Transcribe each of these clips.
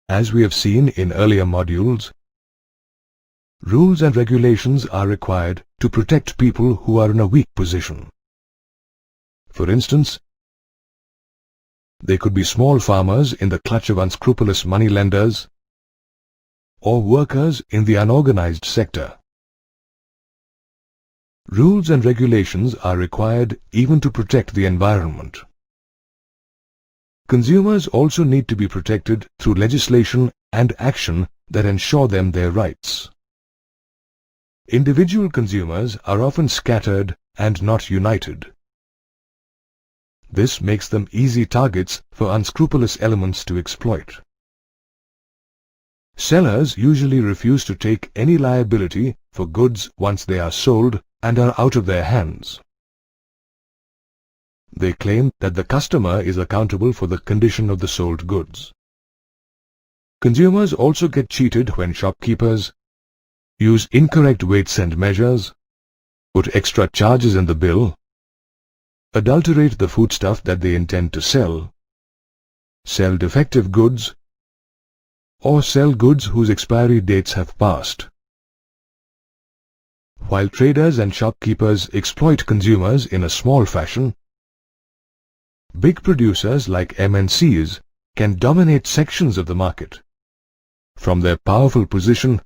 As we have seen in earlier modules, rules and regulations are required to protect people who are in a weak position. For instance, they could be small farmers in the clutch of unscrupulous moneylenders or workers in the unorganized sector. Rules and regulations are required even to protect the environment. Consumers also need to be protected through legislation and action that ensure them their rights. Individual consumers are often scattered and not united. This makes them easy targets for unscrupulous elements to exploit. Sellers usually refuse to take any liability for goods once they are sold and are out of their hands. They claim that the customer is accountable for the condition of the sold goods. Consumers also get cheated when shopkeepers use incorrect weights and measures, put extra charges in the bill, adulterate the foodstuff that they intend to sell, sell defective goods, or sell goods whose expiry dates have passed. While traders and shopkeepers exploit consumers in a small fashion, big producers like MNCs can dominate sections of the market. From their powerful position,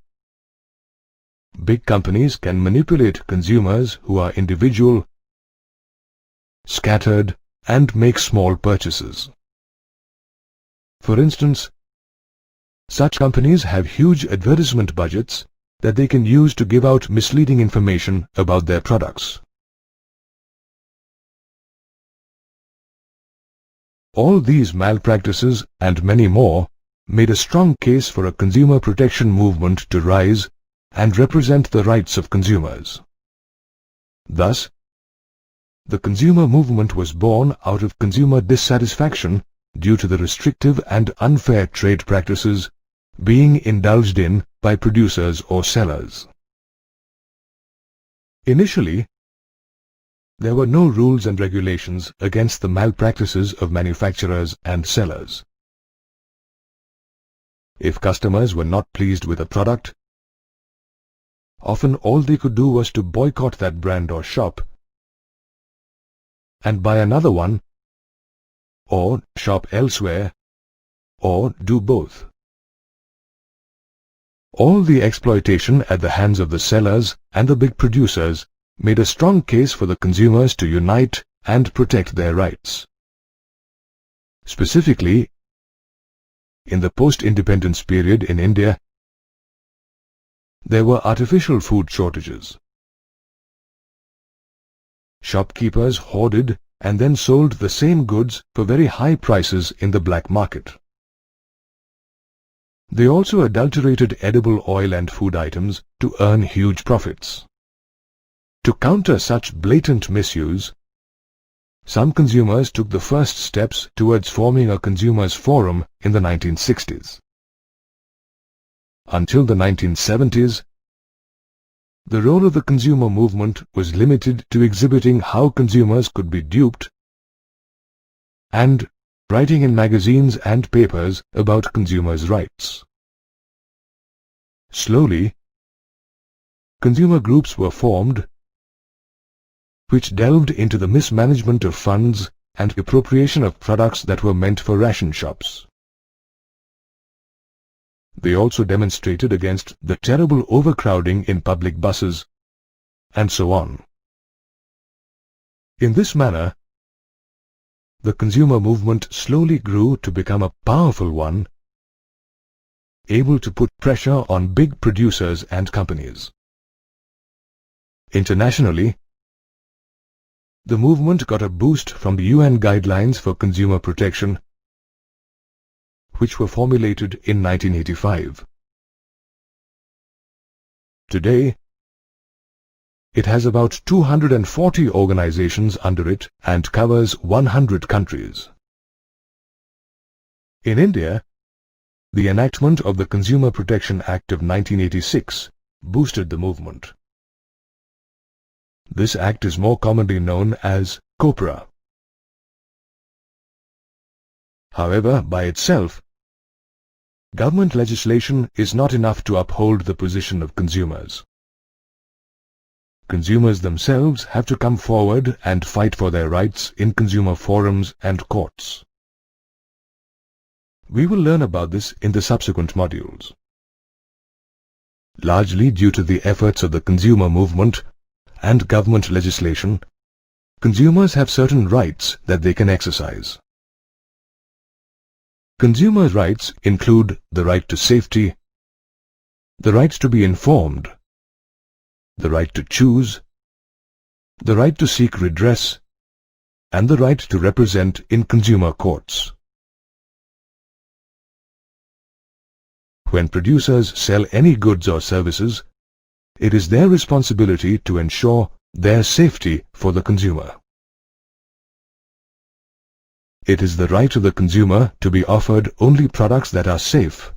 big companies can manipulate consumers who are individual, scattered, and make small purchases. For instance, such companies have huge advertisement budgets that they can use to give out misleading information about their products. All these malpractices and many more made a strong case for a consumer protection movement to rise and represent the rights of consumers. Thus, the consumer movement was born out of consumer dissatisfaction due to the restrictive and unfair trade practices being indulged in by producers or sellers. Initially, there were no rules and regulations against the malpractices of manufacturers and sellers. If customers were not pleased with a product, often all they could do was to boycott that brand or shop and buy another one, or shop elsewhere, or do both. All the exploitation at the hands of the sellers and the big producers made a strong case for the consumers to unite and protect their rights. Specifically, in the post-independence period in India, there were artificial food shortages. Shopkeepers hoarded and then sold the same goods for very high prices in the black market. They also adulterated edible oil and food items to earn huge profits. To counter such blatant misuse, some consumers took the first steps towards forming a consumers' forum in the 1960s. Until the 1970s, the role of the consumer movement was limited to exhibiting how consumers could be duped and writing in magazines and papers about consumers' rights. Slowly, consumer groups were formed which delved into the mismanagement of funds and appropriation of products that were meant for ration shops. They also demonstrated against the terrible overcrowding in public buses, and so on. In this manner, the consumer movement slowly grew to become a powerful one, able to put pressure on big producers and companies. Internationally, the movement got a boost from the UN guidelines for consumer protection, which were formulated in 1985. Today, it has about 240 organizations under it and covers 100 countries. In India, the enactment of the Consumer Protection Act of 1986 boosted the movement. This act is more commonly known as COPRA. However, by itself, Government legislation is not enough to uphold the position of consumers. Consumers themselves have to come forward and fight for their rights in consumer forums and courts. We will learn about this in the subsequent modules. Largely due to the efforts of the consumer movement and government legislation, consumers have certain rights that they can exercise. Consumer rights include the right to safety, the right to be informed, the right to choose, the right to seek redress, and the right to represent in consumer courts. When producers sell any goods or services, it is their responsibility to ensure their safety for the consumer. It is the right of the consumer to be offered only products that are safe.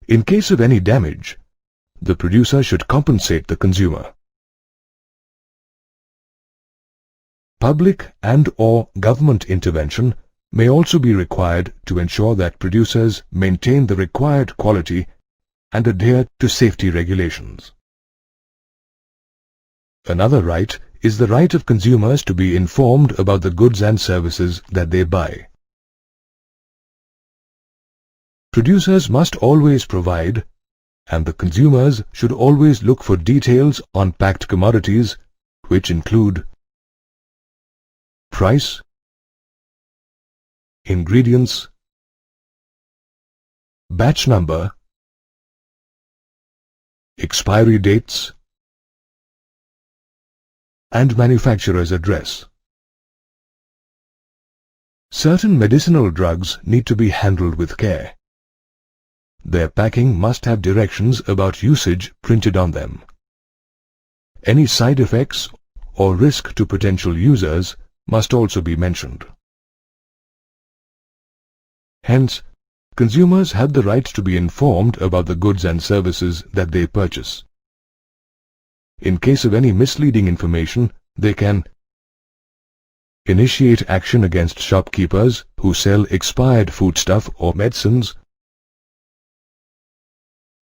In case of any damage, the producer should compensate the consumer. Public and/or government intervention may also be required to ensure that producers maintain the required quality and adhere to safety regulations. Another right is the right of consumers to be informed about the goods and services that they buy. Producers must always provide, and the consumers should always look for details on packed commodities, which include price, ingredients, batch number, expiry dates, and manufacturer's address. Certain medicinal drugs need to be handled with care. Their packing must have directions about usage printed on them. Any side effects or risk to potential users must also be mentioned. Hence, consumers have the right to be informed about the goods and services that they purchase. In case of any misleading information, they can initiate action against shopkeepers who sell expired foodstuff or medicines,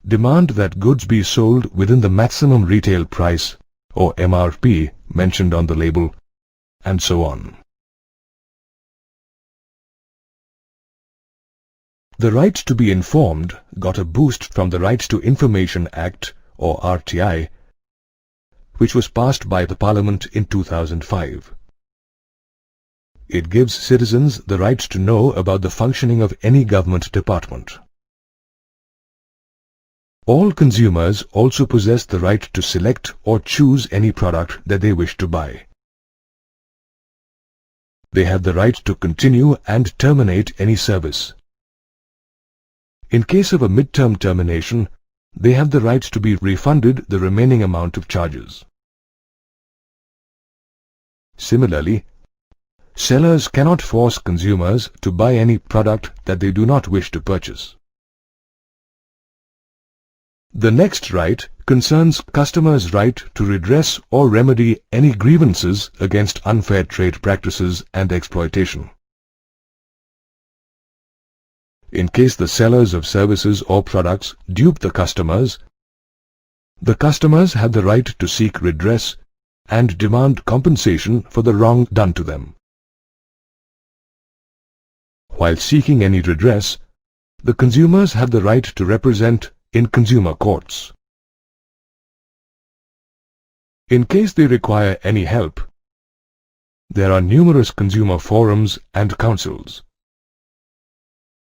demand that goods be sold within the maximum retail price or MRP mentioned on the label, and so on. The right to be informed got a boost from the Right to Information Act, or RTI, which was passed by the Parliament in 2005. It gives citizens the right to know about the functioning of any government department. All consumers also possess the right to select or choose any product that they wish to buy. They have the right to continue and terminate any service. In case of a midterm termination, they have the right to be refunded the remaining amount of charges. Similarly, sellers cannot force consumers to buy any product that they do not wish to purchase. The next right concerns customers' right to redress or remedy any grievances against unfair trade practices and exploitation. In case the sellers of services or products dupe the customers have the right to seek redress and demand compensation for the wrong done to them. While seeking any redress, the consumers have the right to represent in consumer courts. In case they require any help, there are numerous consumer forums and councils.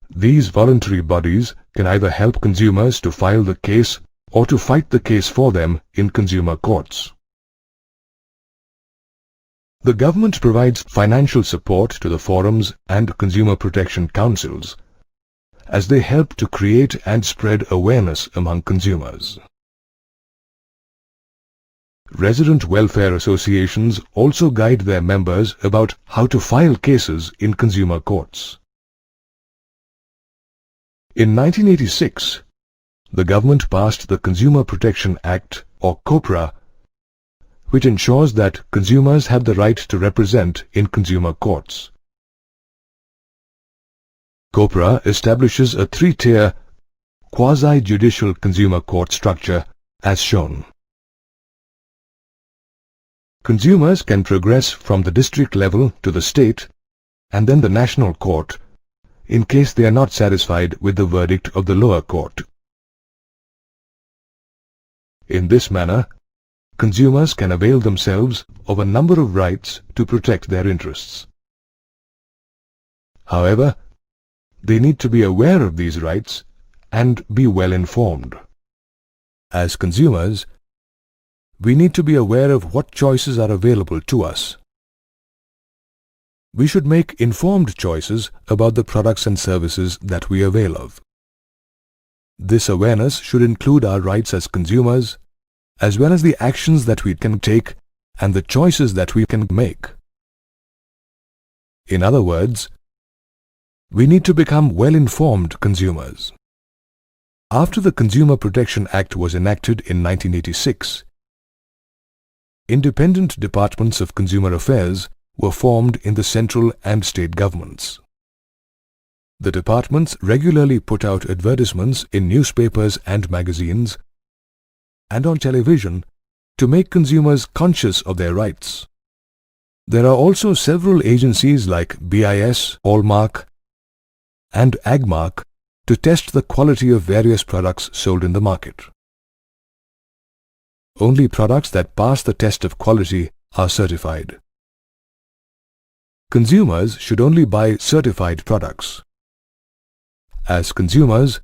These voluntary bodies can either help consumers to file the case or to fight the case for them in consumer courts. The government provides financial support to the forums and consumer protection councils as they help to create and spread awareness among consumers. Resident welfare associations also guide their members about how to file cases in consumer courts. In 1986, the government passed the Consumer Protection Act, or COPRA, which ensures that consumers have the right to represent in consumer courts. COPRA establishes a three-tier quasi-judicial consumer court structure as shown. Consumers can progress from the district level to the state and then the national court in case they are not satisfied with the verdict of the lower court. In this manner, consumers can avail themselves of a number of rights to protect their interests. However, they need to be aware of these rights and be well informed. As consumers, we need to be aware of what choices are available to us. We should make informed choices about the products and services that we avail of. This awareness should include our rights as consumers, as well as the actions that we can take and the choices that we can make. In other words, we need to become well-informed consumers. After the Consumer Protection Act was enacted in 1986, independent departments of consumer affairs were formed in the central and state governments. The departments regularly put out advertisements in newspapers and magazines and on television to make consumers conscious of their rights. There are also several agencies like BIS, Hallmark, and Agmark to test the quality of various products sold in the market. Only products that pass the test of quality are certified. Consumers should only buy certified products. As consumers,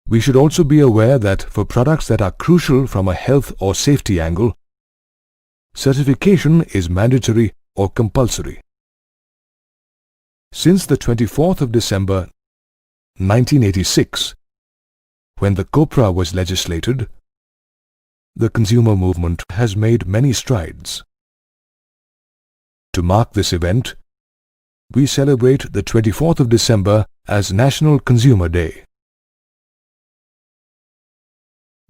we should also be aware that for products that are crucial from a health or safety angle, certification is mandatory or compulsory. Since the 24th of December 1986, when the COPRA was legislated, the consumer movement has made many strides. To mark this event, we celebrate the 24th of December as National Consumer Day.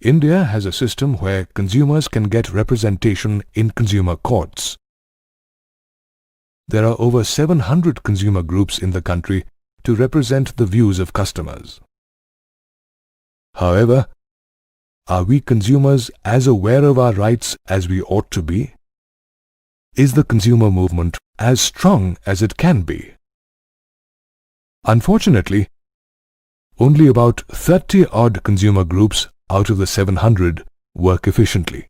India has a system where consumers can get representation in consumer courts. There are over 700 consumer groups in the country to represent the views of customers. However, are we consumers as aware of our rights as we ought to be? Is the consumer movement as strong as it can be? Unfortunately, only about 30-odd consumer groups out of the 700 work efficiently.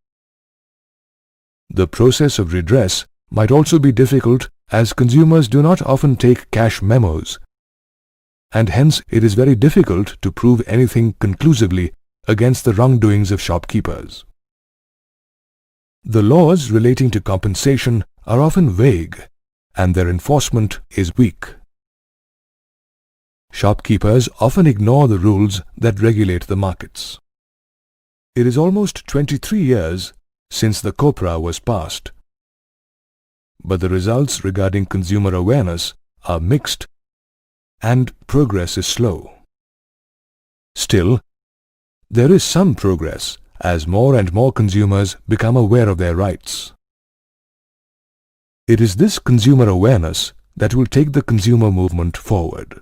The process of redress might also be difficult as consumers do not often take cash memos, and hence it is very difficult to prove anything conclusively against the wrongdoings of shopkeepers. The laws relating to compensation are often vague and their enforcement is weak. Shopkeepers often ignore the rules that regulate the markets. It is almost 23 years since the COPRA was passed, but the results regarding consumer awareness are mixed and progress is slow. Still, there is some progress as more and more consumers become aware of their rights. It is this consumer awareness that will take the consumer movement forward.